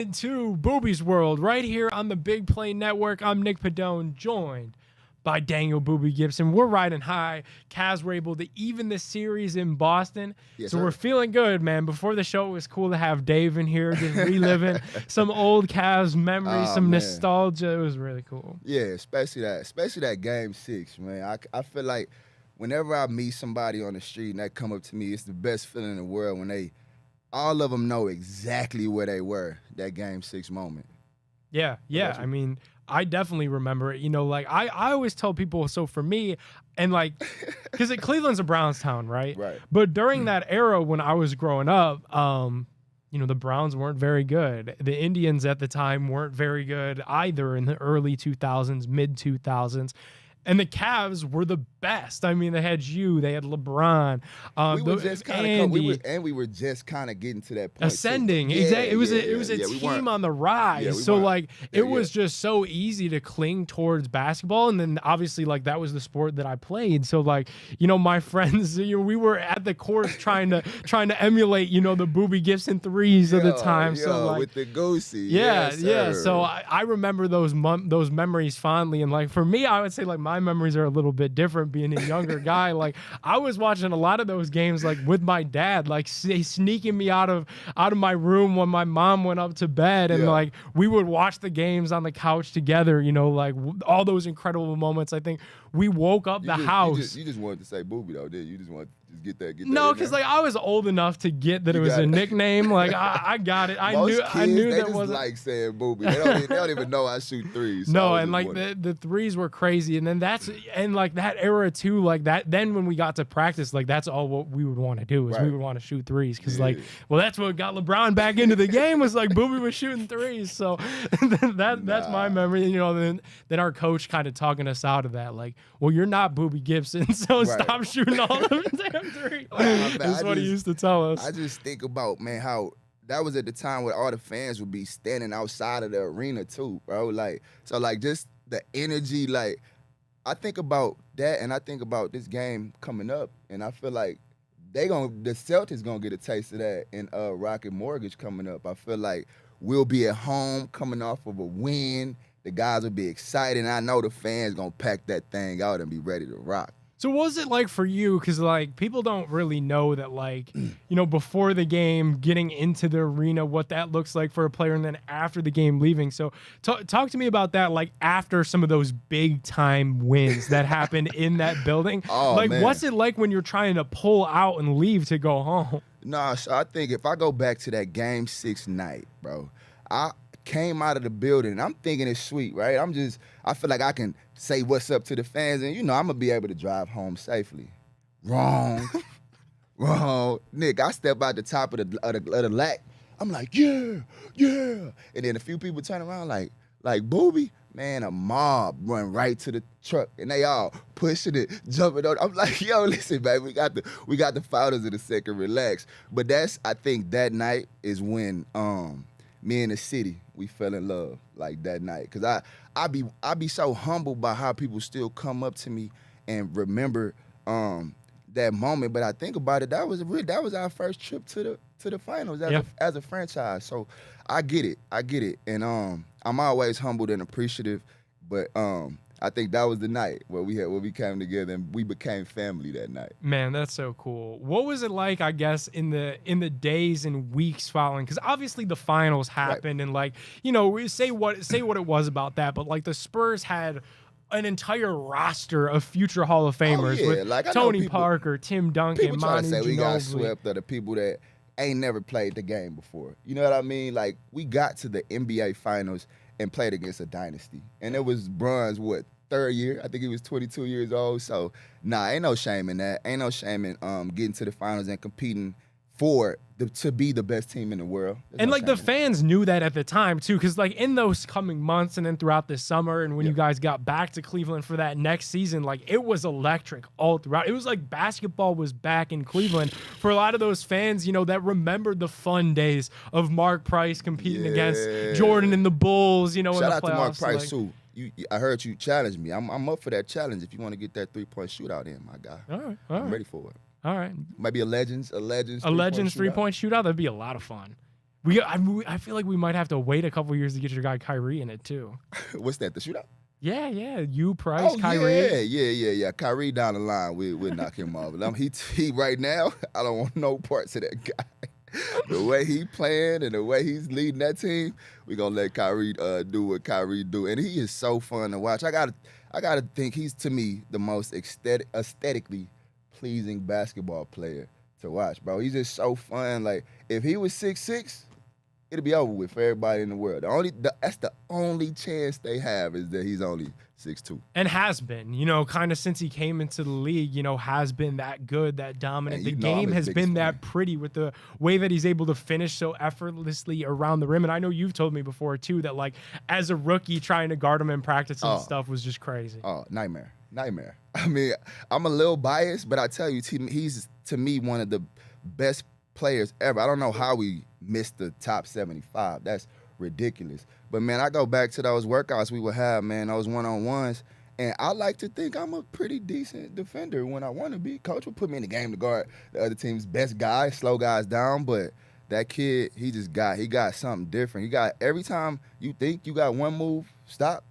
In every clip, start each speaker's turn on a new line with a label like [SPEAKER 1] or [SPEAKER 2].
[SPEAKER 1] Into Booby's World right here on the Big Play Network. I'm Nick Padone, joined by Daniel Booby Gibson. We're riding high. Cavs were able to even the series in Boston.
[SPEAKER 2] Yes,
[SPEAKER 1] so
[SPEAKER 2] sir.
[SPEAKER 1] We're feeling good, man. Before the show, it was cool to have Dave in here, just reliving some old Cavs memories, some
[SPEAKER 2] man.
[SPEAKER 1] nostalgia. It was really cool.
[SPEAKER 2] Yeah, especially that game 6, man. I feel like whenever I meet somebody on the street and they come up to me, it's the best feeling in the world when all of them know exactly where they were that game 6 moment.
[SPEAKER 1] Yeah. I mean, I definitely remember it. You know, like I always tell people, so for me, and like, because Cleveland's a Browns town, right?
[SPEAKER 2] Right.
[SPEAKER 1] But during that era when I was growing up, you know, the Browns weren't very good. The Indians at the time weren't very good either in the early 2000s, mid 2000s. And the Cavs were the best. I mean, they had they had LeBron,
[SPEAKER 2] We were just kind of we were just kind of getting to that point.
[SPEAKER 1] Ascending.
[SPEAKER 2] Yeah,
[SPEAKER 1] exactly. It was a
[SPEAKER 2] we
[SPEAKER 1] team on the rise. So like it was just so easy to cling towards basketball. And then obviously like that was the sport that I played. So like, you know, my friends, you know, we were at the course trying to emulate, you know, the Booby Gibson threes of the time. So like
[SPEAKER 2] with the goosey.
[SPEAKER 1] Yeah.
[SPEAKER 2] Yes,
[SPEAKER 1] So I remember those memories fondly. And like for me, I would say like my memories are a little bit different being a younger guy. Like I was watching a lot of those games like with my dad, like sneaking me out of my room when my mom went up to bed, and like we would watch the games on the couch together, you know, like all those incredible moments. I think we woke up the house.
[SPEAKER 2] You just wanted to say Booby though, did you? Just wanted to just get that.
[SPEAKER 1] No, because like I was old enough to get that it was a nickname. Like I got it. I knew that wasn't
[SPEAKER 2] like saying Booby. They don't even know I shoot threes. So
[SPEAKER 1] no, and like the threes were crazy, and then like that era too, like that. Then when we got to practice, like that's all what we would want to do is we would want to shoot threes, because like, well, that's what got LeBron back into the game, was like Booby was shooting threes. So that's my memory. You know, then our coach kind of talking us out of that, like, well, you're not Booby Gibson, so stop shooting all them damn threes. That's what he used to tell us.
[SPEAKER 2] I just think about, man, how that was at the time where all the fans would be standing outside of the arena too, bro. Like, so like just the energy, like I think about that, and I think about this game coming up, and I feel like the Celtics gonna get a taste of that in Rocket Mortgage coming up. I feel like we'll be at home coming off of a win. The guys will be excited, and I know the fans gonna pack that thing out and be ready to rock.
[SPEAKER 1] So what was it like for you? Because like people don't really know that, like, you know, before the game, getting into the arena, what that looks like for a player, and then after the game leaving. So talk to me about that, like after some of those big time wins that happened in that building.
[SPEAKER 2] Oh,
[SPEAKER 1] like,
[SPEAKER 2] man.
[SPEAKER 1] What's it like when you're trying to pull out and leave to go home?
[SPEAKER 2] Nah, so I think if I go back to that game 6 night, bro, I came out of the building and I'm thinking it's sweet, right? I feel like I can say what's up to the fans, and you know I'm gonna be able to drive home safely. Wrong. Nick, I step out the top of the lack. I'm like, yeah. And then a few people turn around like Booby, man, a mob run right to the truck, and they all pushing it, jumping on. I'm like, yo, listen, baby, we got the founders of the second, relax. But I think that night is when me and the city, we fell in love, like that night. Cause I be so humbled by how people still come up to me and remember that moment. But I think about it, that was our first trip to the finals as a franchise. So I get it, and I'm always humbled and appreciative. But I think that was the night where we came together and we became family that night.
[SPEAKER 1] Man, that's so cool. What was it like, I guess, in the days and weeks following? Because obviously the finals happened, and like, you know, say what it was about that, but like the Spurs had an entire roster of future Hall of Famers with like, Tony Parker, Tim Duncan,
[SPEAKER 2] people try to say we got
[SPEAKER 1] Ginobili.
[SPEAKER 2] swept of the people that ain't never played the game before. You know what I mean? Like, we got to the NBA Finals and played against a dynasty. And it was Bron's, third year? I think he was 22 years old. So, ain't no shame in that. Ain't no shame in getting to the finals and competing to be the best team in the world.
[SPEAKER 1] And like the fans knew that at the time too, because like in those coming months and then throughout the summer, and when you guys got back to Cleveland for that next season, like it was electric all throughout. It was like basketball was back in Cleveland for a lot of those fans, you know, that remembered the fun days of Mark Price competing against Jordan and the Bulls, you know, in the playoffs.
[SPEAKER 2] Shout out to Mark Price too. I heard you challenge me. I'm up for that challenge if you want to get that 3-point shootout in, my guy.
[SPEAKER 1] All right.
[SPEAKER 2] I'm ready for it.
[SPEAKER 1] All right.
[SPEAKER 2] Maybe a Legends
[SPEAKER 1] three-point shootout. That'd be a lot of fun. I feel like we might have to wait a couple years to get your guy Kyrie in it too.
[SPEAKER 2] What's that? The shootout?
[SPEAKER 1] Yeah. You, Price, Kyrie.
[SPEAKER 2] Yeah. Kyrie down the line, we'll knock him off. He right now, I don't want no parts of that guy. The way he playing and the way he's leading that team, we gonna let Kyrie do what Kyrie do, and he is so fun to watch. I gotta think he's, to me, the most aesthetically pleasing basketball player to watch, bro. He's just so fun. Like, if he was 6'6", it'll be over with for everybody in the world. That's the only chance they have, is that he's only 6'2".
[SPEAKER 1] And has been, kind of since he came into the league, has been that good, that dominant. The game has been that pretty with the way that he's able to finish so effortlessly around the rim. And I know you've told me before too that, like, as a rookie trying to guard him in practice and stuff was just crazy.
[SPEAKER 2] Oh, nightmare. I mean, I'm a little biased, but I tell you, he's, to me, one of the best players ever. I don't know how we missed the top 75. That's ridiculous. But, man, I go back to those workouts we would have, man, those one-on-ones, and I like to think I'm a pretty decent defender when I want to be. Coach would put me in the game to guard the other team's best guys, slow guys down, but that kid, he got something different. Every time you think you got one move, stop,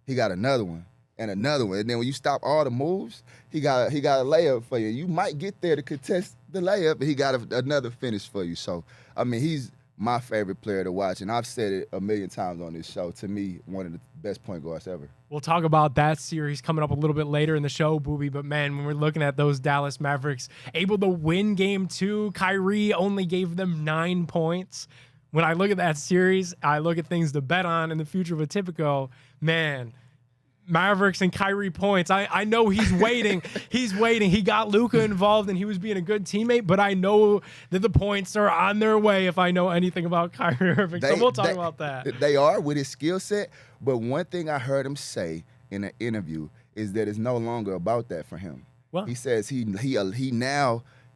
[SPEAKER 2] he got another one. And another one. And then when you stop all the moves, he got a layup for you. You might get there to contest the layup, but he got another finish for you. So, I mean, he's my favorite player to watch. And I've said it a million times on this show. To me, one of the best point guards ever.
[SPEAKER 1] We'll talk about that series coming up a little bit later in the show, Booby. But, man, when we're looking at those Dallas Mavericks able to win game 2, Kyrie only gave them 9 points. When I look at that series, I look at things to bet on in the future of a Tipico, man, Mavericks and Kyrie points. I know he's waiting. He's waiting. He got Luka involved, and he was being a good teammate, but I know that the points are on their way if I know anything about Kyrie Irving. So we'll talk about that.
[SPEAKER 2] They are with his skill set, but one thing I heard him say in an interview is that it's no longer about that for him. Well, he says he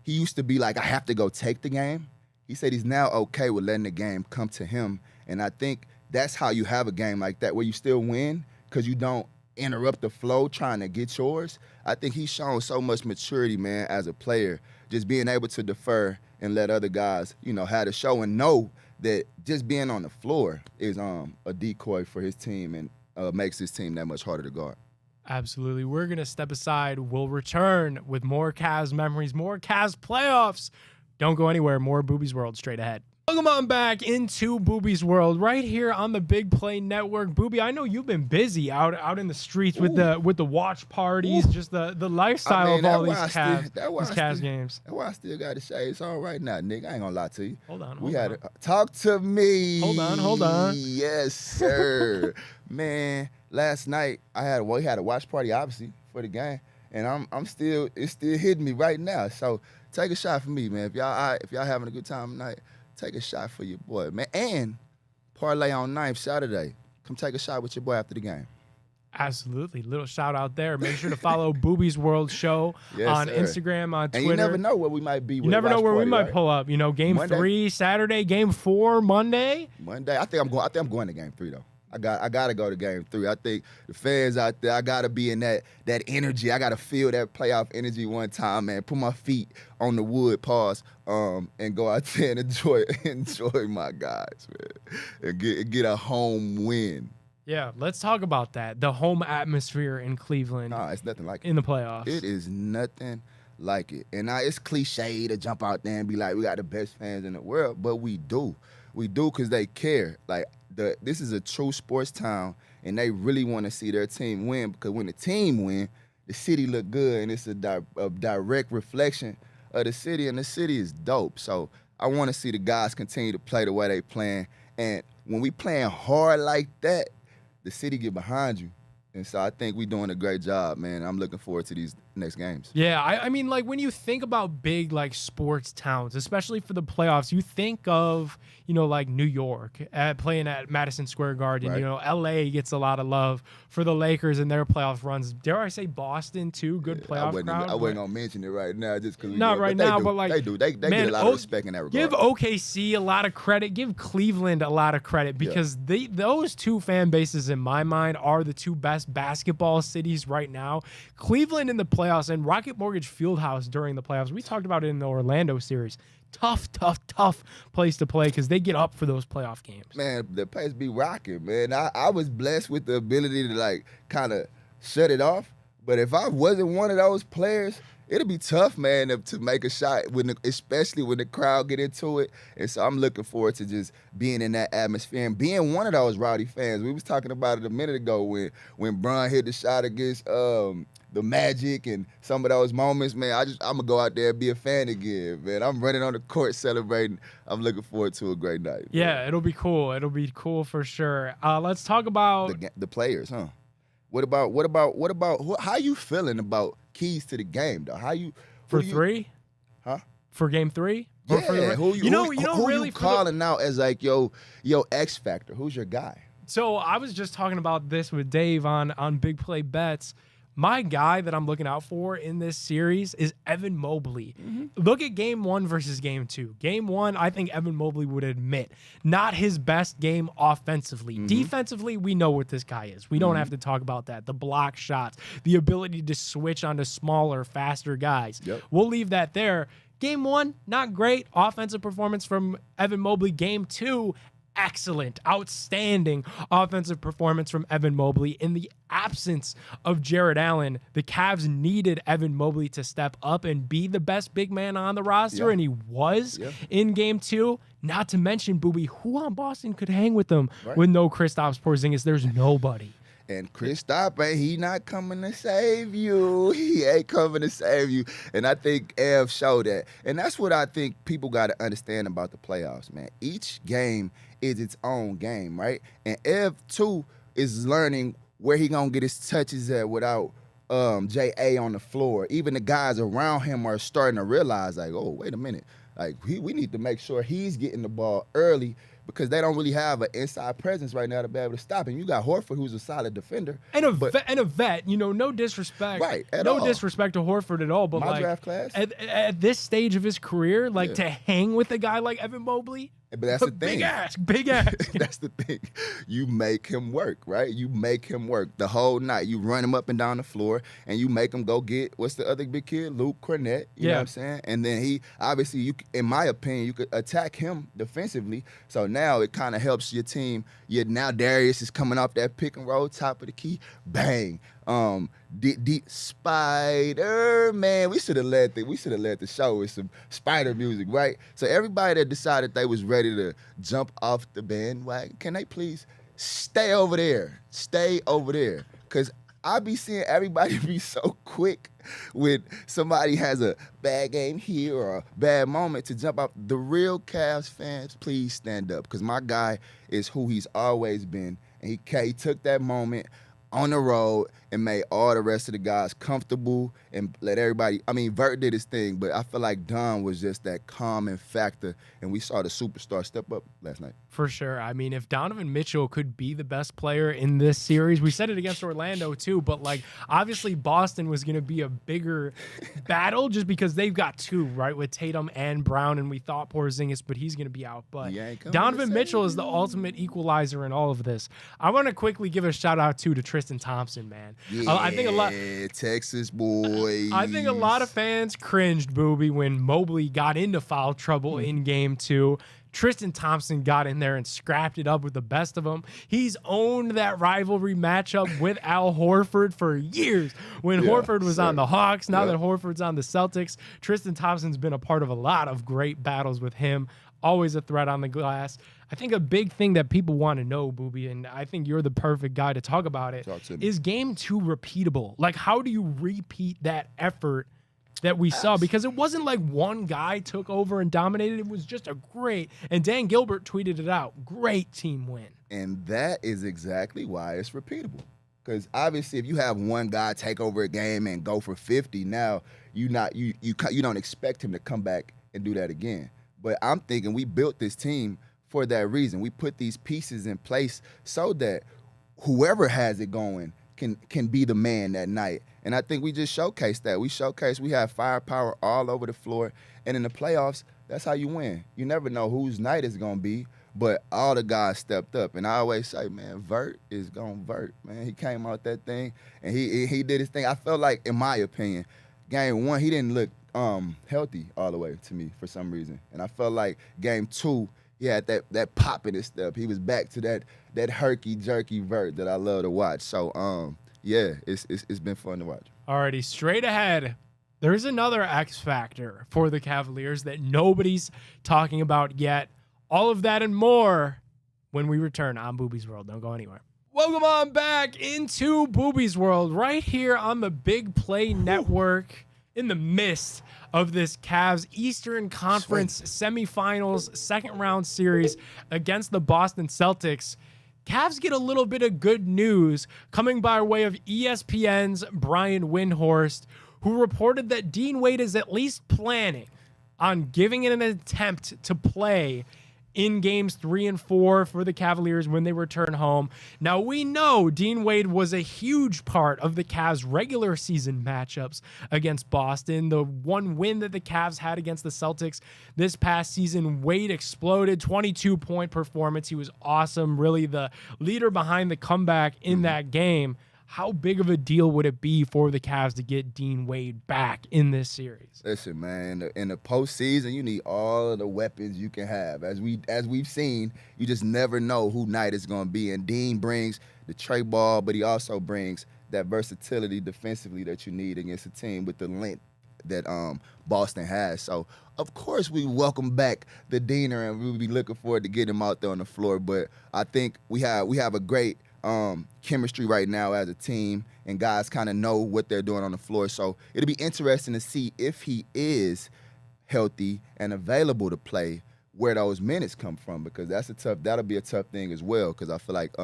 [SPEAKER 2] used to be like, I have to go take the game. He said he's now okay with letting the game come to him, and I think that's how you have a game like that, where you still win because you don't interrupt the flow trying to get yours. I think he's shown so much maturity, man, as a player, just being able to defer and let other guys, have the show, and know that just being on the floor is a decoy for his team and makes his team that much harder to guard.
[SPEAKER 1] Absolutely. We're going to step aside. We'll return with more Cavs memories, more Cavs playoffs. Don't go anywhere. More Booby's World straight ahead. Welcome on back into Booby's World right here on the Big Play Network. Booby, I know you've been busy out in the streets with the watch parties, just the lifestyle of all these Cavs games.
[SPEAKER 2] That's why I still got to say it's all right now, Nick. I ain't gonna lie to you.
[SPEAKER 1] Hold on.
[SPEAKER 2] Talk to me.
[SPEAKER 1] Hold on.
[SPEAKER 2] Yes, sir. Man, last night we had a watch party, obviously, for the game, and it's still hitting me right now. So take a shot for me, man. If y'all having a good time tonight, take a shot for your boy, man. And parlay on 9th Saturday. Come take a shot with your boy after the game.
[SPEAKER 1] Absolutely. Little shout out there. Make sure to follow Booby's World Show on Instagram, on Twitter.
[SPEAKER 2] And you never know where we might be.
[SPEAKER 1] You never know where we might pull up. Game Monday. 3 Saturday, game 4 Monday.
[SPEAKER 2] I think I'm going to game 3 though. I gotta go to game 3. I think the fans out there, I gotta be in that energy. I gotta feel that playoff energy one time, man. Put my feet on the wood, and go out there and enjoy my guys, man. And get a home win.
[SPEAKER 1] Yeah, let's talk about that. The home atmosphere in Cleveland.
[SPEAKER 2] No, it's nothing like it.
[SPEAKER 1] In the playoffs.
[SPEAKER 2] It is nothing like it. And it's cliche to jump out there and be like, we got the best fans in the world, but we do. We do because they care. Like, this is a true sports town, and they really want to see their team win, because when the team win, the city look good, and it's a direct reflection of the city, and the city is dope. So I want to see the guys continue to play the way they playing, and when we playing hard like that, the city get behind you. And so I think we're doing a great job, man. I'm looking forward to these next games.
[SPEAKER 1] Yeah, I mean, like, when you think about big, like, sports towns, especially for the playoffs, you think of, like New York playing at Madison Square Garden. Right. L.A. gets a lot of love for the Lakers and their playoff runs. Dare I say Boston, too? Good playoff crowd.
[SPEAKER 2] I wasn't going to mention it right now just because.
[SPEAKER 1] Not right now, but, like.
[SPEAKER 2] They do. They get a lot of respect in that regard.
[SPEAKER 1] Give OKC a lot of credit. Give Cleveland a lot of credit, because those two fan bases, in my mind, are the two best basketball cities right now. Cleveland in the playoffs and Rocket Mortgage Fieldhouse during the playoffs. We talked about it in the Orlando series. tough place to play because they get up for those playoff games.
[SPEAKER 2] Man, the place be rocking, man. I was blessed with the ability to like kind of shut it off. But if I wasn't one of those players, it'll be tough, man, to make a shot, especially when the crowd get into it. And so I'm looking forward to just being in that atmosphere and being one of those rowdy fans. We was talking about it a minute ago when Bron hit the shot against the Magic and some of those moments, man. I'm going to go out there and be a fan again, man. I'm running on the court celebrating. I'm looking forward to a great night.
[SPEAKER 1] Yeah, man. It'll be cool. It'll be cool for sure. Let's talk about
[SPEAKER 2] the players, huh? What about how you feeling about keys to the game though?
[SPEAKER 1] For three?
[SPEAKER 2] Huh?
[SPEAKER 1] For game 3?
[SPEAKER 2] Yeah. Who
[SPEAKER 1] really
[SPEAKER 2] you calling out as like yo X factor? Who's your guy?
[SPEAKER 1] So I was just talking about this with Dave on Big Play Bets. My guy that I'm looking out for in this series is Evan Mobley. Mm-hmm. Look at game 1 versus game 2. Game 1, I think Evan Mobley would admit, not his best game offensively. Mm-hmm. Defensively, we know what this guy is. We don't have to talk about that. The block shots, the ability to switch onto smaller, faster guys.
[SPEAKER 2] Yep.
[SPEAKER 1] We'll leave that there. Game 1, not great. Offensive performance from Evan Mobley. Game 2, excellent, outstanding offensive performance from Evan Mobley. In the absence of Jared Allen, the Cavs needed Evan Mobley to step up and be the best big man on the roster, and he was in game 2. Not to mention, Booby, who on Boston could hang with them with no Kristaps Porzingis? There's nobody.
[SPEAKER 2] And Kristaps, he not coming to save you. He ain't coming to save you. And I think Ev showed that. And that's what I think people got to understand about the playoffs, man. Each game is its own game, right? And Ev, too, is learning where he going to get his touches at without J.A. on the floor. Even the guys around him are starting to realize, like, oh, wait a minute. Like, we need to make sure he's getting the ball early because they don't really have an inside presence right now to be able to stop him. You got Horford, who's a solid defender.
[SPEAKER 1] And a vet, no disrespect.
[SPEAKER 2] Right,
[SPEAKER 1] no disrespect to Horford at all. But
[SPEAKER 2] my draft class.
[SPEAKER 1] At this stage of his career, to hang with a guy like Evan Mobley,
[SPEAKER 2] but that's the thing.
[SPEAKER 1] Big ass.
[SPEAKER 2] That's the thing. You make him work, right? You make him work the whole night. You run him up and down the floor, and you make him go get, what's the other big kid? Luke Cornett. You know what I'm saying? And then he, obviously, in my opinion, you could attack him defensively. So now it kind of helps your team. Now Darius is coming off that pick and roll, top of the key. Bang. Spider-Man. We should have led the show with some spider music, right? So everybody that decided they was ready to jump off the bandwagon, can they please stay over there? Stay over there. Because I be seeing everybody be so quick when somebody has a bad game here or a bad moment to jump off. The real Cavs fans, please stand up. Because my guy is who he's always been. And he took that moment on the road and made all the rest of the guys comfortable and let everybody. I mean, Vert did his thing, but I feel like Don was just that calming factor, and we saw the superstar step up last night.
[SPEAKER 1] For sure. I mean, if Donovan Mitchell could be the best player in this series, we said it against Orlando too, but obviously Boston was going to be a bigger battle just because they've got two, right, with Tatum and Brown, and we thought Porzingis, but he's going to be out. But Donovan Mitchell is the ultimate equalizer in all of this. I want to quickly give a shout out to Tristan Thompson, man.
[SPEAKER 2] Yeah, I think a lot Texas boys.
[SPEAKER 1] I think a lot of fans cringed, Booby, when Mobley got into foul trouble in game 2. Tristan Thompson got in there and scrapped it up with the best of them. He's owned that rivalry matchup with Al Horford for years. When Horford was on the Hawks, now that Horford's on the Celtics, Tristan Thompson's been a part of a lot of great battles with him. Always a threat on the glass. I think a big thing that people want to know, Booby, and I think you're the perfect guy to talk about it, is game 2 repeatable? How do you repeat that effort that we saw? Because it wasn't like one guy took over and dominated. It was just a great, and Dan Gilbert tweeted it out, great team win.
[SPEAKER 2] And that is exactly why it's repeatable. Because obviously if you have one guy take over a game and go for 50, now you don't expect him to come back and do that again. But I'm thinking we built this team for that reason. We put these pieces in place so that whoever has it going can be the man that night. And I think we just showcased that. We have firepower all over the floor. And in the playoffs, that's how you win. You never know whose night it's going to be, but all the guys stepped up. And I always say, man, Vert is going to Vert, man. He came out that thing, and he did his thing. I felt like, in my opinion, game 1, he didn't look healthy all the way to me for some reason. And I felt like game 2, he had that pop in his step. He was back to that herky jerky vert that I love to watch. So yeah, it's been fun to watch.
[SPEAKER 1] Alrighty, straight ahead. There's another X factor for the Cavaliers that nobody's talking about yet. All of that and more when we return on Booby's World. Don't go anywhere. Welcome on back into Booby's World right here on the Big Play Network in the midst of this Cavs Eastern Conference semifinals second round series against the Boston Celtics. Cavs get a little bit of good news coming by way of ESPN's Brian Windhorst, who reported that Dean Wade is at least planning on giving it an attempt to play in games 3 and 4 for the Cavaliers when they return home. Now, we know Dean Wade was a huge part of the Cavs' regular season matchups against Boston. The one win that the Cavs had against the Celtics this past season, Wade exploded, 22-point performance. He was awesome, really the leader behind the comeback in that game. How big of a deal would it be for the Cavs to get Dean Wade back in this series?
[SPEAKER 2] Listen, man, in the postseason, you need all of the weapons you can have. As we've seen, you just never know who night it's going to be. And Dean brings the tray ball, but he also brings that versatility defensively that you need against a team with the length that Boston has. So, of course, we welcome back the Deaner, and we'll be looking forward to getting him out there on the floor. But I think we have a great chemistry right now as a team, and guys kind of know what they're doing on the floor. So it'll be interesting to see if he is healthy and available to play, where those minutes come from, because that'll be a tough thing as well. Because I feel like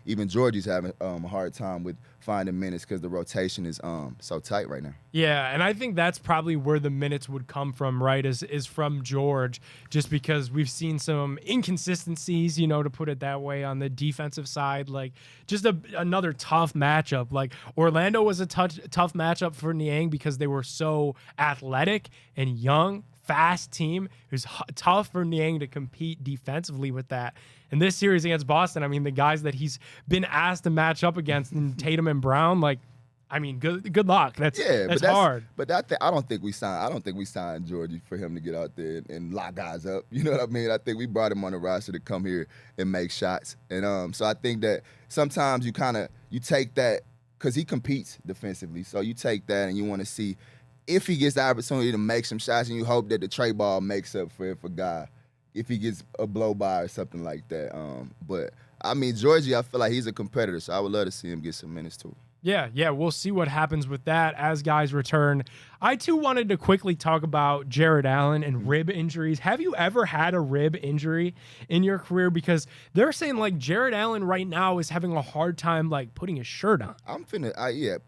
[SPEAKER 2] even Georgie's having a hard time with finding minutes because the rotation is so tight right now.
[SPEAKER 1] Yeah, and I think that's probably where the minutes would come from, right? Is from George, just because we've seen some inconsistencies, to put it that way, on the defensive side. Like just another tough matchup. Like Orlando was a tough matchup for Niang because they were so athletic and young. Fast team. It was tough for Niang to compete defensively with that. And this series against Boston, I mean, the guys that he's been asked to match up against, in Tatum and Brown, good luck. That's hard.
[SPEAKER 2] But I don't think we signed Georgie for him to get out there and lock guys up. You know what I mean? I think we brought him on the roster to come here and make shots. And so I think that sometimes you take that because he competes defensively. So you take that and you want to see if he gets the opportunity to make some shots, and you hope that the tray ball makes up for it for Guy, if he gets a blow by or something like that. But, I mean, Georgie, I feel like he's a competitor, so I would love to see him get some minutes too.
[SPEAKER 1] Yeah, we'll see what happens with that as guys return. I, too, wanted to quickly talk about Jared Allen and rib injuries. Have you ever had a rib injury in your career? Because they're saying, Jared Allen right now is having a hard time, putting his shirt on.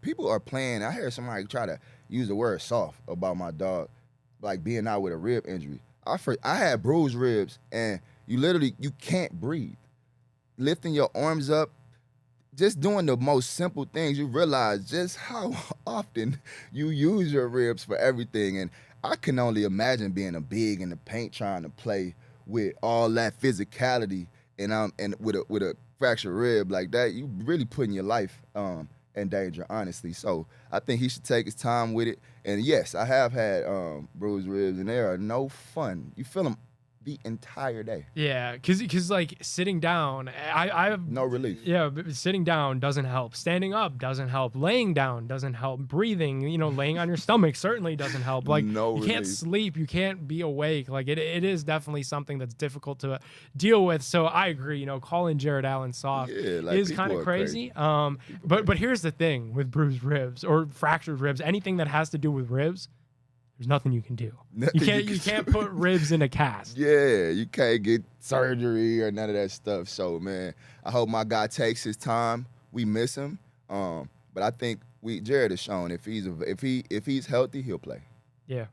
[SPEAKER 2] People are playing. I heard somebody try to use the word soft about my dog, being out with a rib injury. I had bruised ribs, and you can't breathe. Lifting your arms up, just doing the most simple things, you realize just how often you use your ribs for everything. And I can only imagine being a big in the paint trying to play with all that physicality and with a fractured rib like that. You really putting your life in danger, honestly. So I think he should take his time with it. And yes, I have had bruised ribs, and they are no fun. You feel them the entire day.
[SPEAKER 1] Yeah, because sitting down, I have
[SPEAKER 2] no relief.
[SPEAKER 1] Yeah, but sitting down doesn't help. Standing up doesn't help. Laying down doesn't help. Breathing, laying on your stomach certainly doesn't help. You can't sleep. You can't be awake. It is definitely something that's difficult to deal with. So I agree. Calling Jared Allen soft is kind of crazy. But here's the thing with bruised ribs or fractured ribs. Anything that has to do with ribs, there's nothing you can do. You can't put ribs in a cast.
[SPEAKER 2] Yeah, you can't get surgery or none of that stuff. So, man, I hope my guy takes his time. We miss him, but I think Jared has shown if he's healthy, he'll play.
[SPEAKER 1] Yeah,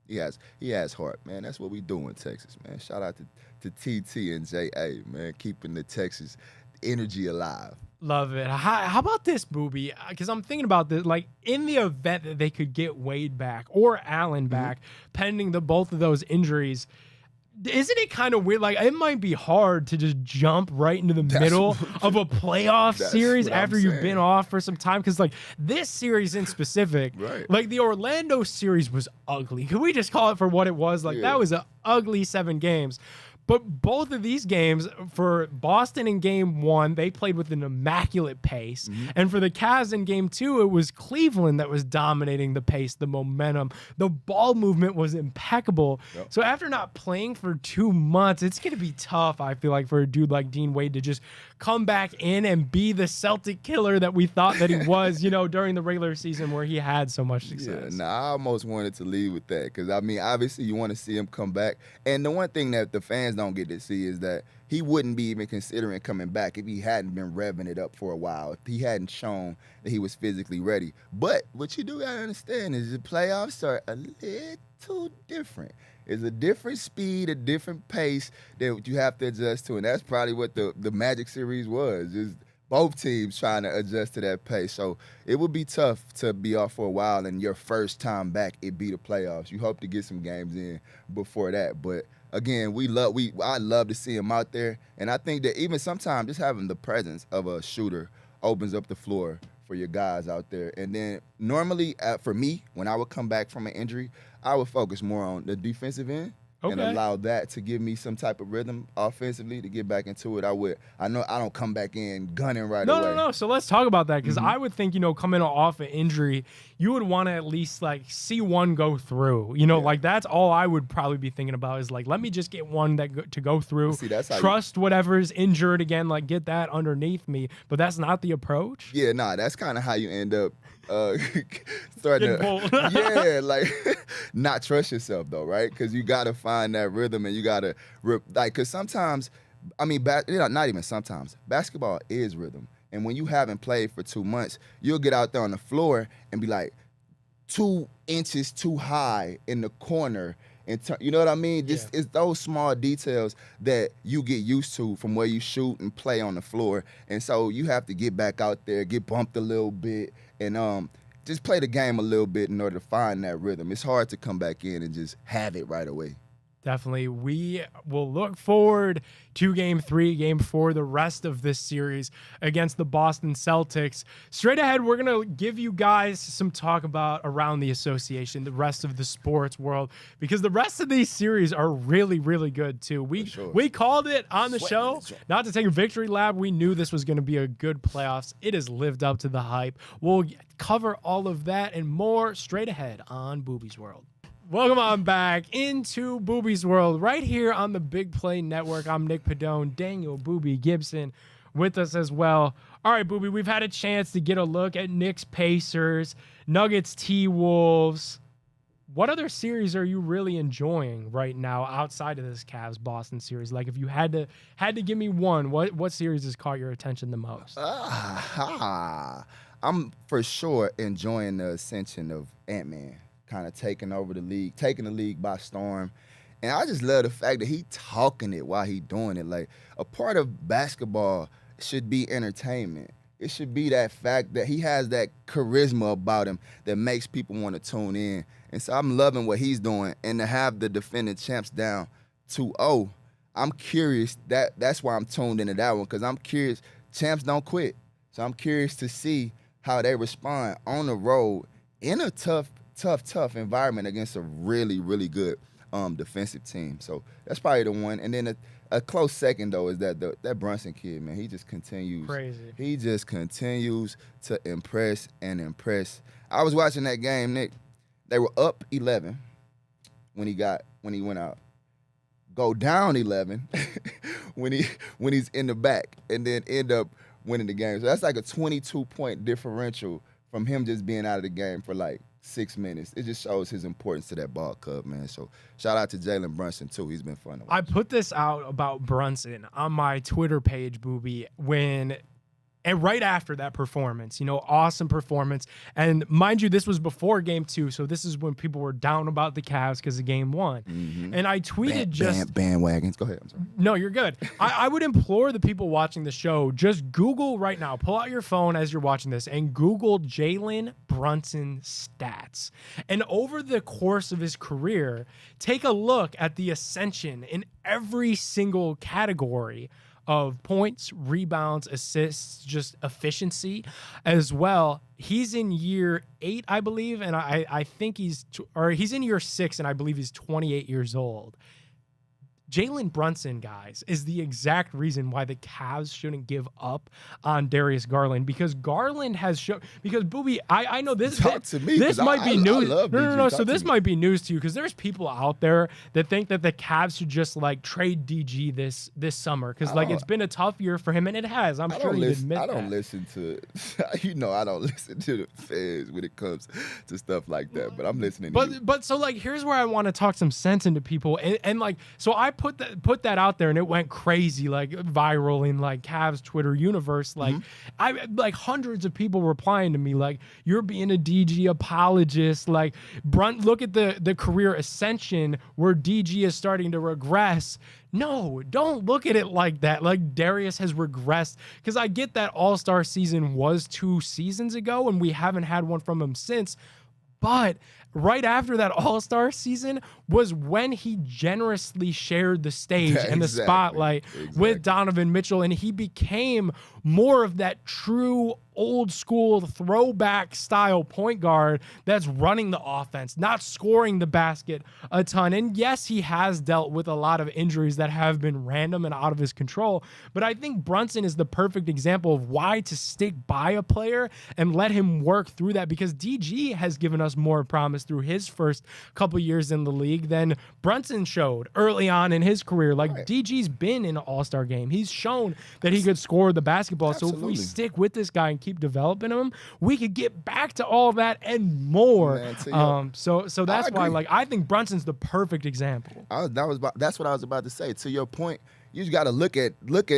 [SPEAKER 2] he has heart, man. That's what we do in Texas, man. Shout out to TT and JA, man, keeping the Texas energy alive.
[SPEAKER 1] Love it. How about this, Booby? Because I'm thinking about this. In the event that they could get Wade back or Allen back, pending both of those injuries, Isn't it kind of weird? Like, it might be hard to just jump right into the middle of a playoff series after you've been off for some time. Because, like, this series in specific, like, the Orlando series was ugly. Can we just call it for what it was? Like, that was an ugly 7 games. But both of these games, for Boston in game 1, they played with an immaculate pace. And for the Cavs in game 2, it was Cleveland that was dominating the pace, the momentum. The ball movement was impeccable. So after not playing for 2 months, it's going to be tough, I feel like, for a dude like Dean Wade to just come back in and be the Celtic killer that we thought that he was, you know, during the regular season where he had so much success.
[SPEAKER 2] I almost wanted to leave with that because, I mean, obviously you want to see him come back. And the one thing that the fans don't get to see is that he wouldn't be even considering coming back if he hadn't been revving it up for a while, if he hadn't shown that he was physically ready. But what you do got to understand is the playoffs are a little different. It's a different speed, a different pace that you have to adjust to, and that's probably what the Magic series was, just both teams trying to adjust to that pace. So it would be tough to be off for a while, and your first time back, it be the playoffs. You hope to get some games in before that, but again, I love to see him out there, and I think that even sometimes just having the presence of a shooter opens up the floor for your guys out there. And then normally, for me, when I would come back from an injury, I would focus more on the defensive end and allow that to give me some type of rhythm offensively to get back into it. I know I don't come back in gunning right away.
[SPEAKER 1] No. So let's talk about that because I would think, you know, coming off an injury, you would want to at least like see one go through. You know, like that's all I would probably be thinking about is like, let me just get one to go through.
[SPEAKER 2] See, that's how
[SPEAKER 1] trust whatever's injured again, like get that underneath me. But that's not the approach.
[SPEAKER 2] Yeah, that's kind of how you end up starting to, like not trust yourself though, right? Because you got to find that rhythm and you got to because sometimes, I mean, not even sometimes, basketball is rhythm. And when you haven't played for 2 months, you'll get out there on the floor and be like 2 inches too high in the corner. And you know what I mean? It's those small details that you get used to from where you shoot and play on the floor. And so you have to get back out there, get bumped a little bit, and just play the game a little bit in order to find that rhythm. It's hard to come back in and just have it right away.
[SPEAKER 1] Definitely. We will look forward to game 3, game 4, the rest of this series against the Boston Celtics. Straight ahead, we're going to give you guys some talk about around the association, the rest of the sports world, because the rest of these series are really, really good too. We called it on the show, not to take a victory lap. We knew this was going to be a good playoffs. It has lived up to the hype. We'll cover all of that and more straight ahead on Booby's World. Welcome on back into Booby's World right here on the Big Play Network. I'm Nick Padone, Daniel Booby Gibson with us as well. All right, Booby, we've had a chance to get a look at Knicks Pacers, Nuggets T-Wolves. What other series are you really enjoying right now outside of this Cavs Boston series? Like if you had to give me one, what series has caught your attention the most?
[SPEAKER 2] I'm for sure enjoying the ascension of Ant-Man. Kind of taking the league by storm. And I just love the fact that he talking it while he doing it. Like, a part of basketball should be entertainment. It should be that fact that he has that charisma about him that makes people want to tune in. And so I'm loving what he's doing. And to have the defending champs down 2-0, I'm curious. That's why I'm tuned into that one, because I'm curious. Champs don't quit. So I'm curious to see how they respond on the road in a tough environment against a really, really good defensive team. So that's probably the one. And then a close second, though, is that Brunson kid, man. He just continues.
[SPEAKER 1] Crazy.
[SPEAKER 2] He just continues to impress and impress. I was watching that game, Nick. They were up 11 when he went out. Go down 11 when he's in the back, and then end up winning the game. So that's like a 22-point differential from him just being out of the game for like 6 minutes. It just shows his importance to that ball club, man. So shout out to Jalen Brunson too. He's been fun to watch.
[SPEAKER 1] I put this out about Brunson on my Twitter page, Booby, when And right after that performance, awesome performance. And mind you, this was before game 2, so this is when people were down about the Cavs because of game 1.
[SPEAKER 2] Mm-hmm.
[SPEAKER 1] And I tweeted
[SPEAKER 2] bandwagons. Go ahead. I'm sorry.
[SPEAKER 1] No, you're good. I would implore the people watching the show, just Google right now, pull out your phone as you're watching this, and Google Jalen Brunson stats. And over the course of his career, take a look at the ascension in every single category of points, rebounds, assists, just efficiency as well. He's in year 8, I believe, and I think he's in year 6, and I believe he's 28 years old. Jalen Brunson, guys, is the exact reason why the Cavs shouldn't give up on Darius Garland, because Garland has shown. Because Booby, I know this.
[SPEAKER 2] Talk to me,
[SPEAKER 1] this might be news. No. So this
[SPEAKER 2] me.
[SPEAKER 1] might be news to you, because there's people out there that think that the Cavs should just trade DG this summer, because it's been a tough year for him, and it has. I'm sure you admit that.
[SPEAKER 2] I don't listen to. I don't listen to the fans when it comes to stuff like that. But I'm listening. to you.
[SPEAKER 1] But so here's where I want to talk some sense into people, and so I put that out there, and it went crazy, viral in Cavs Twitter universe. I hundreds of people replying to me you're being a DG apologist. Look at the career ascension where DG is starting to regress. No, don't look at it like that. Darius has regressed, because I get that All-Star season was 2 seasons ago, and we haven't had one from him since. But right after that All-Star season was when he generously shared the stage and the spotlight with Donovan Mitchell, and he became more of that true old school throwback style point guard that's running the offense, not scoring the basket a ton. And yes, he has dealt with a lot of injuries that have been random and out of his control, but I think Brunson is the perfect example of why to stick by a player and let him work through that, because DG has given us more promise through his first couple years in the league than Brunson showed early on in his career. DG's been in an All-Star game. He's shown that he could score the basketball.
[SPEAKER 2] Absolutely.
[SPEAKER 1] So if we stick with this guy and keep developing him, we could get back to all that and more.
[SPEAKER 2] Man,
[SPEAKER 1] so that's why I think Brunson's the perfect example.
[SPEAKER 2] That's what I was about to say. To your point, you just got to look at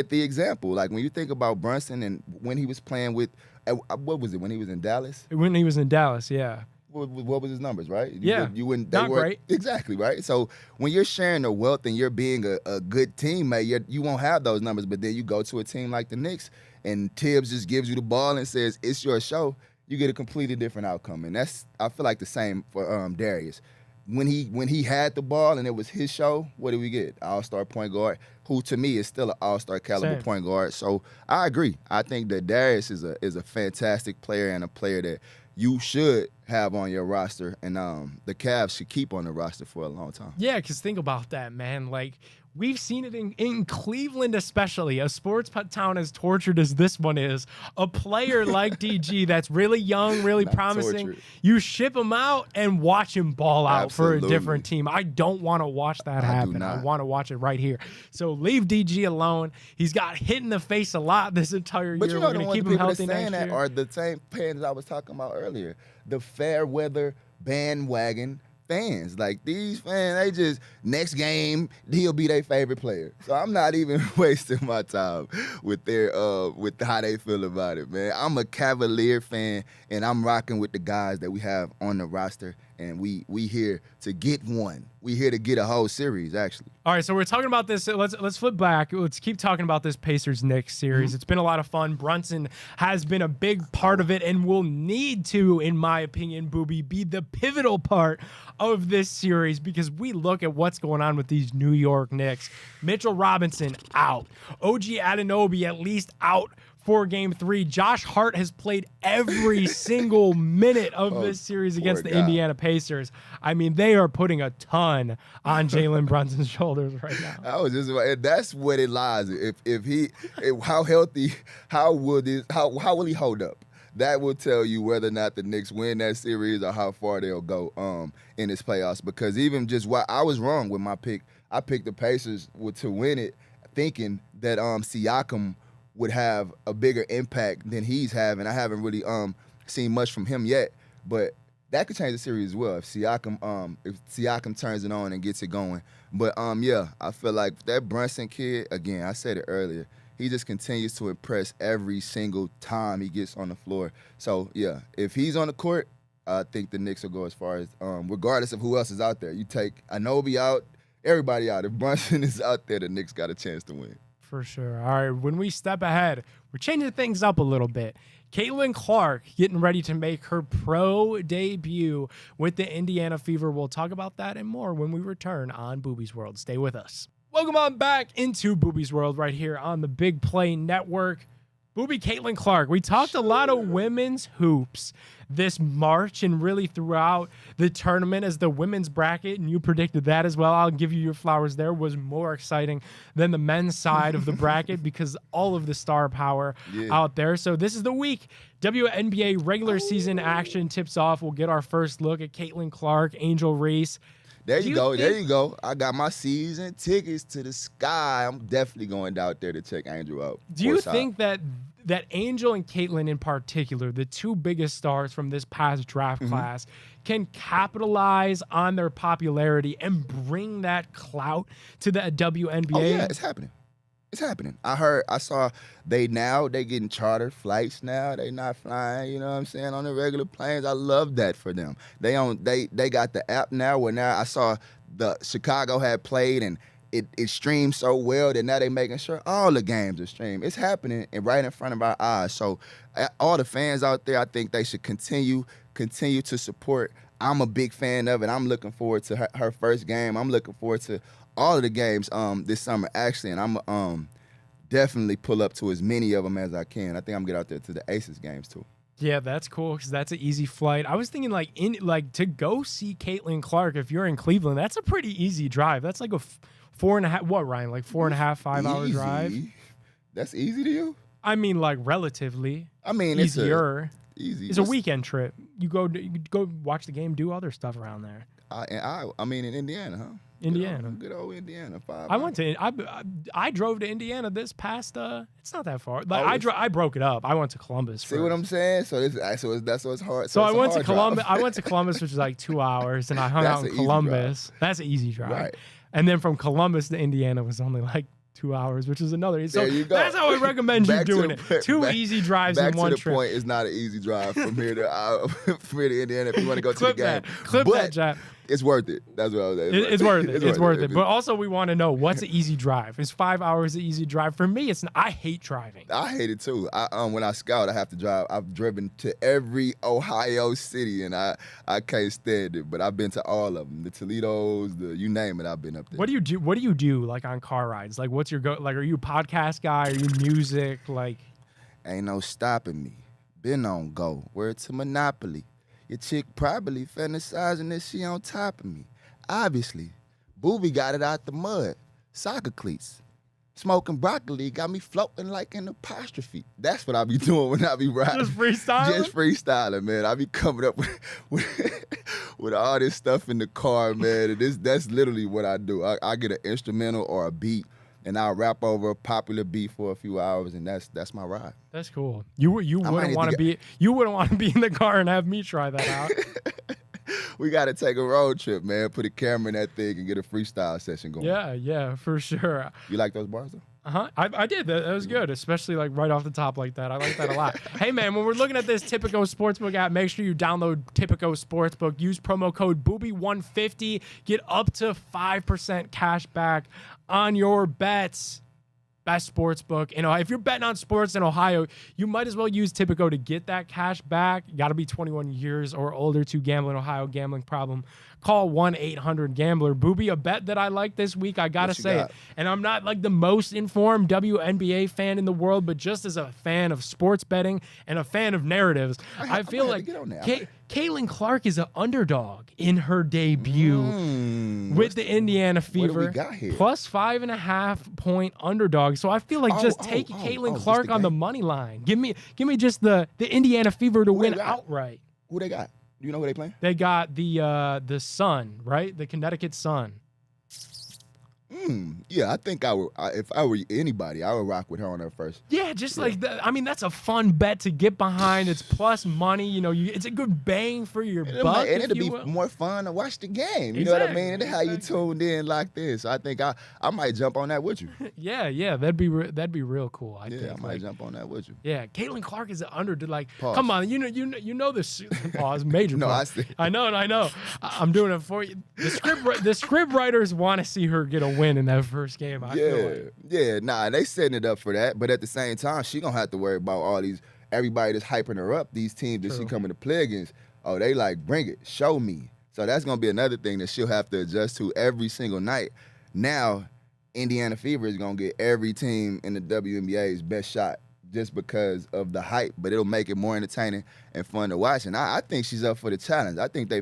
[SPEAKER 2] the example. When you think about Brunson and when he was playing with, what was it, when he was in Dallas?
[SPEAKER 1] When he was in Dallas, yeah.
[SPEAKER 2] What was his numbers, right?
[SPEAKER 1] You wouldn't. Not great.
[SPEAKER 2] Exactly, right? So when you're sharing the wealth and you're being a good teammate, you won't have those numbers. But then you go to a team like the Knicks, and Tibbs just gives you the ball and says, it's your show. You get a completely different outcome. And I feel like the same for Darius. When he had the ball and it was his show, what did we get? All-Star point guard, who to me is still an All-Star caliber point guard. So I agree. I think that Darius is a fantastic player, and a player that you should have on your roster, and the Cavs should keep on the roster for a long time.
[SPEAKER 1] Yeah, because think about that, man. We've seen it in Cleveland, especially, a sports town as tortured as this one is. A player like DG that's really young, really promising, tortured. You ship him out and watch him ball out Absolutely. For a different team. I don't want to watch that happen. I want to watch it right here. So leave DG alone. He's got hit in the face a lot this entire year. We're going to keep him healthy next year.
[SPEAKER 2] Are the same fans I was talking about earlier. The fair weather bandwagon fans. These fans, they just, next game, he'll be their favorite player. So I'm not even wasting my time with with how they feel about it, man. I'm a Cavalier fan, and I'm rocking with the guys that we have on the roster, and we here to get one. We here to get a whole series, actually.
[SPEAKER 1] All right, so we're talking about this. Let's flip back. Let's keep talking about this Pacers-Knicks series. Mm-hmm. It's been a lot of fun. Brunson has been a big part of it and will need to, in my opinion, Booby, be the pivotal part of this series, because we look at what's going on with these New York Knicks. Mitchell Robinson out. OG Anunoby at least out for game 3. Josh Hart has played every single minute of this series against the Indiana Pacers. I mean, they are putting a ton on Jalen Brunson's shoulders right now.
[SPEAKER 2] That's what it lies. How healthy, how will he hold up? That will tell you whether or not the Knicks win that series or how far they'll go in this playoffs. Because even just I was wrong with my pick. I picked the Pacers to win it, thinking that Siakam would have a bigger impact than he's having. I haven't really seen much from him yet, but that could change the series as well if Siakam turns it on and gets it going. But yeah, I feel like that Brunson kid, again, I said it earlier, he just continues to impress every single time he gets on the floor. So, yeah, if he's on the court, I think the Knicks will go as far as, regardless of who else is out there. You take Anobi out, everybody out. If Brunson is out there, the Knicks got a chance to win.
[SPEAKER 1] For sure. All right, when we step ahead, we're changing things up a little bit. Caitlin Clark getting ready to make her pro debut with the Indiana Fever. We'll talk about that and more when we return on Booby's World. Stay with us. Welcome on back into Booby's World right here on the Big Play Network. Booby, Caitlin Clark. We talked a lot of women's hoops this March and really throughout the tournament as the women's bracket, and you predicted that as well. I'll give you your flowers there, was more exciting than the men's side of the bracket because all of the star power out there. So this is the week WNBA regular season action tips off. We'll get our first look at Caitlin Clark, Angel Reese.
[SPEAKER 2] There you go. There you go. I got my season tickets to the sky. I'm definitely going out there to check Angel out.
[SPEAKER 1] Do you think that Angel and Caitlin in particular, the two biggest stars from this past draft class, can capitalize on their popularity and bring that clout to the WNBA?
[SPEAKER 2] Oh, yeah, it's happening. It's happening. I saw they getting chartered flights now. They not flying, you know what I'm saying, on the regular planes. I love that for them. They got the app now where now I saw the Chicago had played and it streamed so well that now they making sure all the games are streamed. It's happening and right in front of our eyes. So all the fans out there, I think they should continue to support. I'm a big fan of it. I'm looking forward to her first game. I'm looking forward to all of the games this summer, actually, and I'm definitely pull up to as many of them as I can. I think I'm gonna get out there to the Aces games too.
[SPEAKER 1] Yeah, that's cool because that's an easy flight. I was thinking to go see Caitlin Clark if you're in Cleveland, that's a pretty easy drive. That's like a 4.5. What, Ryan? Like 4.5, 5 hour drive.
[SPEAKER 2] That's easy to you?
[SPEAKER 1] I mean, like relatively.
[SPEAKER 2] I mean,
[SPEAKER 1] easier.
[SPEAKER 2] Easy.
[SPEAKER 1] It's a weekend trip. You go watch the game, do other stuff around there.
[SPEAKER 2] I mean, in Indiana, huh?
[SPEAKER 1] Indiana.
[SPEAKER 2] Good old Indiana.
[SPEAKER 1] I drove to Indiana this past. It's not that far. Like I broke it up. I went to Columbus.
[SPEAKER 2] See what I'm saying? So that's what's hard.
[SPEAKER 1] So I went to Columbus. I went to Columbus, which is like 2 hours, and I hung out in Columbus. That's an easy drive. Right. And then from Columbus to Indiana was only like 2 hours, which is another. So
[SPEAKER 2] there you go.
[SPEAKER 1] That's how I recommend you doing it. Two easy drives in one trip.
[SPEAKER 2] Back to the point, it's not an easy drive from here to Indiana if you want to go to the game.
[SPEAKER 1] Clip that, Jack.
[SPEAKER 2] It's worth it. That's what I was saying.
[SPEAKER 1] It's worth it. It's worth it. But also, we want to know what's an easy drive. Is 5 hours an easy drive? For me, I hate driving.
[SPEAKER 2] I hate it too. When I scout, I have to drive. I've driven to every Ohio city, and I can't stand it. But I've been to all of them. The Toledo's, you name it. I've been up there.
[SPEAKER 1] What do you do like on car rides? Like, what's your go? Like, are you a podcast guy? Are you music? Like,
[SPEAKER 2] ain't no stopping me. Been on go. Word to Monopoly. Your chick probably fantasizing that she on top of me. Obviously, Booby got it out the mud. Soccer cleats. Smoking broccoli got me floating like an apostrophe. That's what I be doing when I be riding.
[SPEAKER 1] Just freestyling?
[SPEAKER 2] Just freestyling, man. I be coming up with all this stuff in the car, man. And that's literally what I do. I get an instrumental or a beat, and I'll rap over a popular beat for a few hours, and that's my ride.
[SPEAKER 1] That's cool. You wouldn't want to be in the car and have me try that out.
[SPEAKER 2] We got to take a road trip, man. Put a camera in that thing and get a freestyle session going.
[SPEAKER 1] Yeah, for sure.
[SPEAKER 2] You like those bars though?
[SPEAKER 1] I did. That was good, especially like right off the top like that. I like that a lot. Hey, man, when we're looking at this Tipico Sportsbook app, make sure you download Tipico Sportsbook. Use promo code Booby150. Get up to 5% cash back on your bets. Best sportsbook. If you're betting on sports in Ohio, you might as well use Tipico to get that cash back. You got to be 21 years or older to gamble in Ohio. Gambling problem. Call 1-800-GAMBLER. Booby, a bet that I like this week, I got to say it. And I'm not like the most informed WNBA fan in the world, but just as a fan of sports betting and a fan of narratives, I feel like Caitlin Clark is an underdog in her debut with the Indiana Fever.
[SPEAKER 2] What do we got here?
[SPEAKER 1] Plus 5.5 point underdog. So I feel like take Caitlin Clark on the money line. Give me just the Indiana Fever to win outright.
[SPEAKER 2] Who they got? Do you know who they playing?
[SPEAKER 1] They got the Sun, right? The Connecticut Sun.
[SPEAKER 2] Yeah, I think I would. If I were anybody, I would rock with her on her first.
[SPEAKER 1] Yeah, just like I mean, that's a fun bet to get behind. It's plus money. You know, it's a good bang for your buck.
[SPEAKER 2] And it'll be more fun to watch the game. You know what I mean? And how you tuned in like this. So I think I might jump on that with you.
[SPEAKER 1] Yeah, that'd be real cool. I think.
[SPEAKER 2] I might jump on that with you.
[SPEAKER 1] Yeah, Caitlin Clark is an underdog. Like,
[SPEAKER 2] Pause.
[SPEAKER 1] come on, you know this. Pause. Major.
[SPEAKER 2] No,
[SPEAKER 1] pause. I know. I'm doing it for you. The script writers want to see her get a win in that first game. I feel like.
[SPEAKER 2] Nah, they setting it up for that. But at the same time, she gonna have to worry about everybody that's hyping her up. These teams that she coming to play against. Oh, they like, bring it, show me. So that's gonna be another thing that she'll have to adjust to every single night. Now, Indiana Fever is gonna get every team in the WNBA's best shot just because of the hype, but it'll make it more entertaining and fun to watch. And I think she's up for the challenge. I think they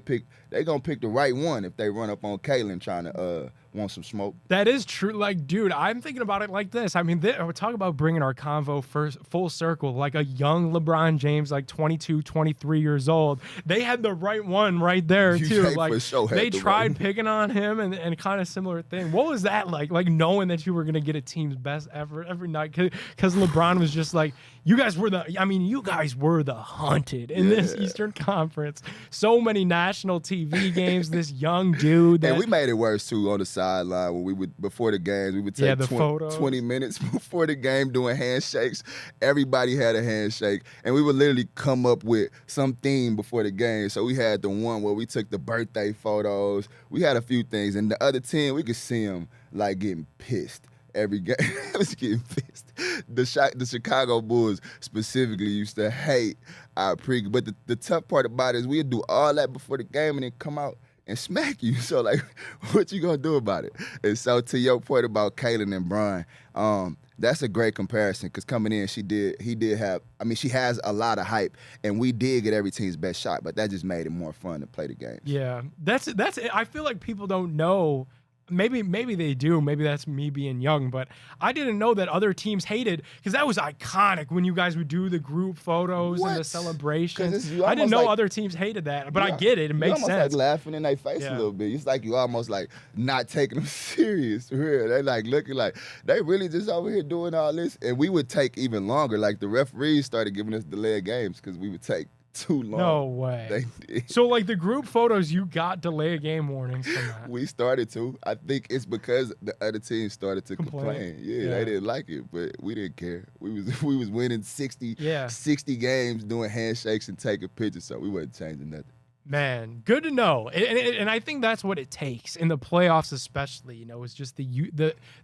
[SPEAKER 2] gonna pick the right one if they run up on Caitlin trying to want some smoke.
[SPEAKER 1] That is true. Like, dude, I'm thinking about it like this. I mean, we're talking about bringing our convo full circle, like a young LeBron James, like 22, 23 years old. They had the right one right there, too. Like, they tried picking on him and kind of similar thing. What was that like? Like, knowing that you were going to get a team's best ever every night? Because LeBron was just like, you guys were the hunted in this Eastern Conference. So many national TV games, this young dude.
[SPEAKER 2] And we made it worse, too, on the sideline when we would, before the games, we would take 20 minutes before the game doing handshakes. Everybody had a handshake. And we would literally come up with some theme before the game. So we had the one where we took the birthday photos. We had a few things. And the other team, we could see them, like, getting pissed. Every game, I was getting pissed. The Chicago Bulls specifically used to hate our pregame. But the tough part about it is we'd do all that before the game and then come out and smack you. So, like, what you gonna do about it? And so, to your point about Caitlin and Brian, that's a great comparison because coming in, she has a lot of hype, and we did get every team's best shot, but that just made it more fun to play the games.
[SPEAKER 1] Yeah, that's it. I feel like people don't know. Maybe they do. Maybe that's me being young, but I didn't know that other teams hated because that was iconic when you guys would do the group photos and the celebrations. I didn't know other teams hated that, but I get it. It makes sense.
[SPEAKER 2] Like laughing in their face a little bit. It's like you almost like not taking them serious. Real. They like looking like they really just over here doing all this, and we would take even longer. Like the referees started giving us delayed games because we would take too long.
[SPEAKER 1] No way.
[SPEAKER 2] They did.
[SPEAKER 1] So, like, the group photos, you got delay game warnings from that.
[SPEAKER 2] We started to. I think it's because the other team started to complain. Yeah, they didn't like it, but we didn't care. We was winning 60 games doing handshakes and taking pictures, so we wasn't changing nothing.
[SPEAKER 1] Man, good to know, and I think that's what it takes in the playoffs, especially. You know, it's just the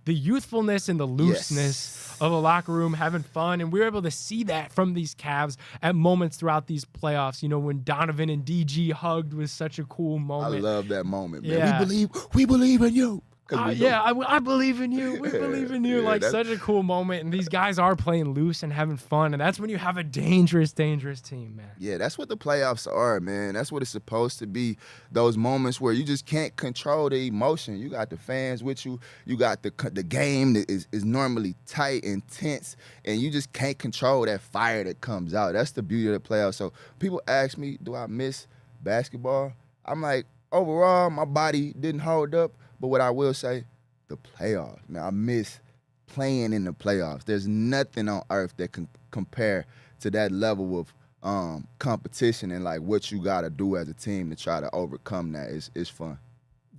[SPEAKER 1] youthfulness and the looseness of a locker room, having fun, and we were able to see that from these Cavs at moments throughout these playoffs. You know, when Donovan and DG hugged was such a cool moment.
[SPEAKER 2] I love that moment, man. Yeah. We believe in you.
[SPEAKER 1] I believe in you. We believe in you. Like, such a cool moment. And these guys are playing loose and having fun. And that's when you have a dangerous, dangerous team, man.
[SPEAKER 2] Yeah, that's what the playoffs are, man. That's what it's supposed to be. Those moments where you just can't control the emotion. You got the fans with you. You got the game that is normally tight and tense. And you just can't control that fire that comes out. That's the beauty of the playoffs. So people ask me, do I miss basketball? I'm like, overall, my body didn't hold up. But what I will say, the playoffs, man, I miss playing in the playoffs. There's nothing on earth that can compare to that level of competition and like what you got to do as a team to try to overcome that. It's fun.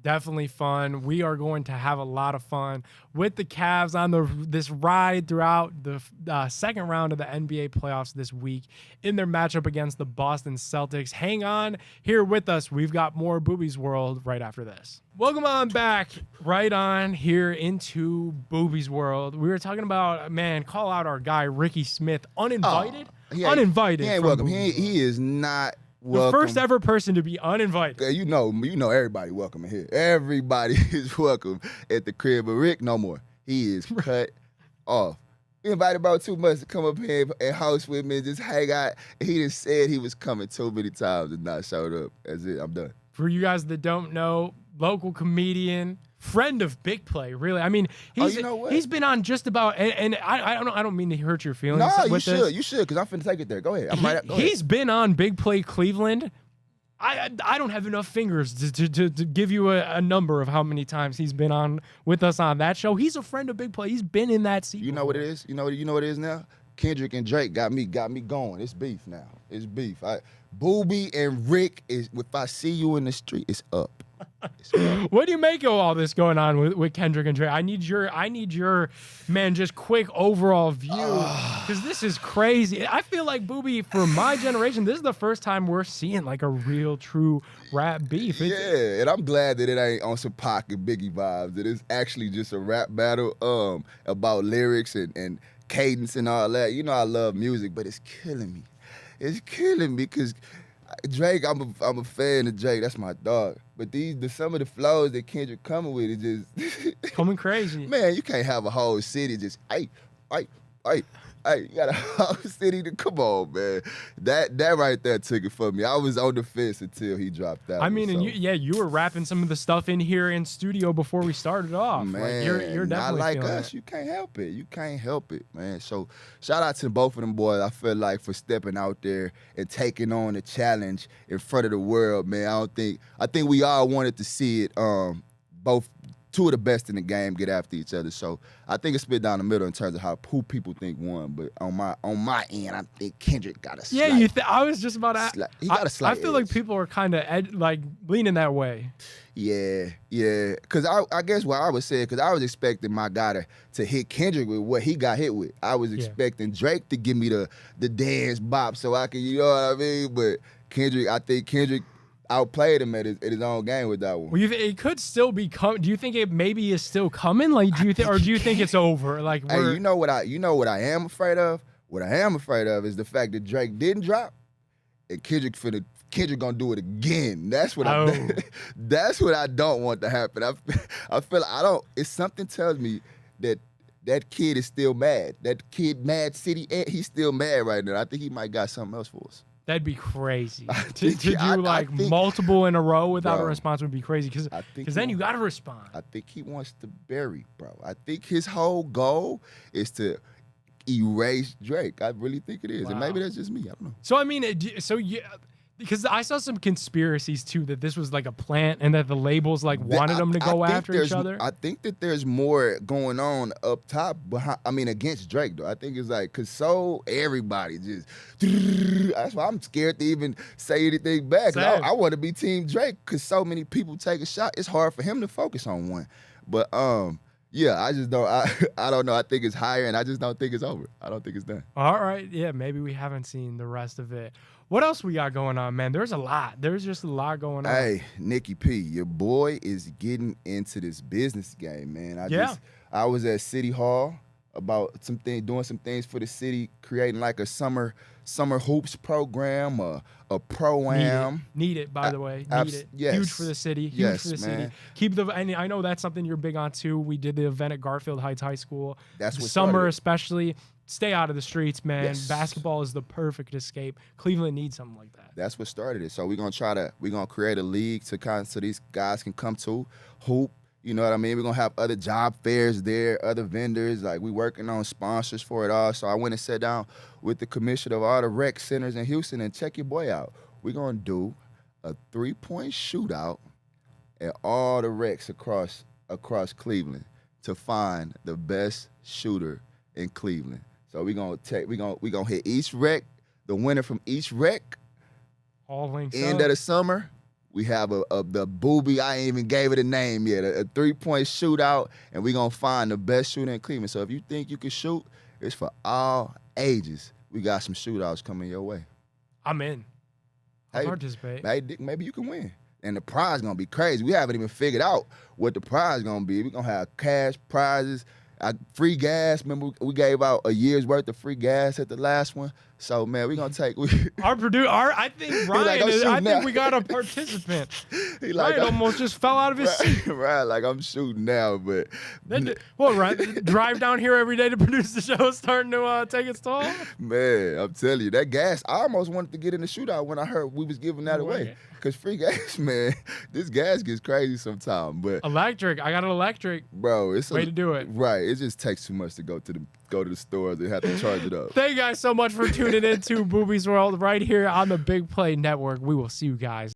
[SPEAKER 1] Definitely fun. We are going to have a lot of fun with the Cavs on this ride throughout the second round of the NBA playoffs this week in their matchup against the Boston Celtics. Hang on here with us. We've got more Booby's World right after this. Welcome on back, right on here into Booby's World. We were talking about, man, call out our guy, Ricky Smith, uninvited? Uninvited.
[SPEAKER 2] He ain't welcome. He is not welcome.
[SPEAKER 1] The first ever person to be uninvited.
[SPEAKER 2] You know everybody welcome in here. Everybody is welcome at the crib, but Rick, no more. He is cut off. We invited about 2 months to come up here and host with me and just hang out. He just said he was coming too many times and not showed up. That's it. I'm done.
[SPEAKER 1] For you guys that don't know, local comedian, friend of Big Play, really. I mean, he's been on just about, and I don't mean to hurt your feelings.
[SPEAKER 2] No, you should, because I'm finna take it there. Go ahead. Go ahead.
[SPEAKER 1] He's been on Big Play Cleveland I don't have enough fingers to give you a number of how many times he's been on with us on that show. He's a friend of Big Play. He's been in that seat.
[SPEAKER 2] You know what it is? You know what it is now? Kendrick and Drake got me going. It's beef now. It's beef. Booby and Rick is. If I see you in the street, it's up.
[SPEAKER 1] What do you make of all this going on with Kendrick and Drake? I need your man, just quick overall view, because this is crazy. I feel like, Booby, for my generation, this is the first time we're seeing like a real true rap beef.
[SPEAKER 2] Yeah, and I'm glad that it ain't on some Pac and Biggie vibes. That it's actually just a rap battle about lyrics and cadence and all that. You know, I love music, but it's killing me. It's killing me because Drake, I'm a fan of Drake. That's my dog. But some of the flows that Kendrick coming with is just
[SPEAKER 1] coming crazy.
[SPEAKER 2] Man, you can't have a whole city just hey. You got a whole city to come on, man. That right there took it for me. I was on the fence until he dropped that.
[SPEAKER 1] I mean, and you were rapping some of the stuff in here in studio before we started off.
[SPEAKER 2] Man,
[SPEAKER 1] like, you're definitely
[SPEAKER 2] not like us.
[SPEAKER 1] It.
[SPEAKER 2] You can't help it. You can't help it, man. So shout out to both of them boys. I feel like for stepping out there and taking on the challenge in front of the world, man. I think we all wanted to see it. Both. Two of the best in the game get after each other, so I think it's split down the middle in terms of who people think won. But on my end, I think Kendrick got a slight.
[SPEAKER 1] Yeah, I was just about to.
[SPEAKER 2] He got a slight.
[SPEAKER 1] I feel like people are kind of like leaning that way.
[SPEAKER 2] Yeah. Because I guess what I would say, because I was expecting my guy to hit Kendrick with what he got hit with. I was expecting Drake to give me the dance bop so I could, you know what I mean. But I think Kendrick outplayed him at his own game with that one.
[SPEAKER 1] Well, it could still be coming. Do you think it maybe is still coming? Like, do you think it's over? Like,
[SPEAKER 2] hey, you know what I am afraid of? What I am afraid of is the fact that Drake didn't drop, and Kendrick gonna do it again. That's what that's what I don't want to happen. I feel it's something tells me that kid is still mad. That kid, Mad City, he's still mad right now. I think he might got something else for us.
[SPEAKER 1] That'd be crazy. To do multiple in a row without a response would be crazy, because then you got to respond.
[SPEAKER 2] I think he wants to bury, bro. I think his whole goal is to erase Drake. I really think it is. Wow. And maybe that's just me. I don't know.
[SPEAKER 1] So, I mean, because I saw some conspiracies too that this was like a plant and that the labels wanted them to go after each other.
[SPEAKER 2] I think that there's more going on up top against Drake though. I think it's because everybody just that's why I'm scared to even say anything back. I want to be Team Drake because so many people take a shot. It's hard for him to focus on one. But yeah, I just don't. I don't know. I think it's higher, and I just don't think it's over. I don't think it's done.
[SPEAKER 1] All right, yeah, maybe we haven't seen the rest of it. What else we got going on, man? There's a lot. There's just a lot going on.
[SPEAKER 2] Hey, Nikki P, your boy is getting into this business game, man. I was at City Hall about doing some things for the city, creating like a summer hoops program, a pro-am.
[SPEAKER 1] Need it, by the way. Need it.
[SPEAKER 2] Yes.
[SPEAKER 1] Huge for the city. Huge for the city. And I know that's something you're big on too. We did the event at Garfield Heights High School.
[SPEAKER 2] That's what
[SPEAKER 1] summer
[SPEAKER 2] started.
[SPEAKER 1] Especially. Stay out of the streets, man.
[SPEAKER 2] Yes.
[SPEAKER 1] Basketball is the perfect escape. Cleveland needs something like that.
[SPEAKER 2] That's what started it. So we're gonna create a league so these guys can come to hoop. You know what I mean? We're gonna have other job fairs there, other vendors. Like we working on sponsors for it all. So I went and sat down with the commissioner of all the rec centers in Houston and check your boy out. We're gonna do a 3-point shootout at all the recs across Cleveland to find the best shooter in Cleveland. So we gonna hit each rec, the winner from each rec.
[SPEAKER 1] All links
[SPEAKER 2] End
[SPEAKER 1] up.
[SPEAKER 2] of the summer, we have the Booby. I ain't even gave it a name yet. A 3-point shootout, and we gonna find the best shooter in Cleveland. So if you think you can shoot, it's for all ages. We got some shootouts coming your way.
[SPEAKER 1] I'm in. I'll participate.
[SPEAKER 2] Maybe you can win. And the prize gonna be crazy. We haven't even figured out what the prize gonna be. We gonna have cash prizes. Free gas. Remember, we gave out a year's worth of free gas at the last one. So man, we gonna take
[SPEAKER 1] our producer. I think Ryan. I think we got a participant. Ryan almost just fell out of his seat.
[SPEAKER 2] Right, like I'm shooting now, but
[SPEAKER 1] Ryan, drive down here every day to produce the show, starting to take its toll.
[SPEAKER 2] Man, I'm telling you, that gas. I almost wanted to get in the shootout when I heard we was giving that away. Cause free gas, man, this gas gets crazy sometimes. But
[SPEAKER 1] electric, I got an electric.
[SPEAKER 2] Bro, it's
[SPEAKER 1] way to do it.
[SPEAKER 2] Right, it just takes too much to go to the stores and have to charge it up.
[SPEAKER 1] Thank you guys so much for tuning in to Booby's World right here on the Big Play Network. We will see you guys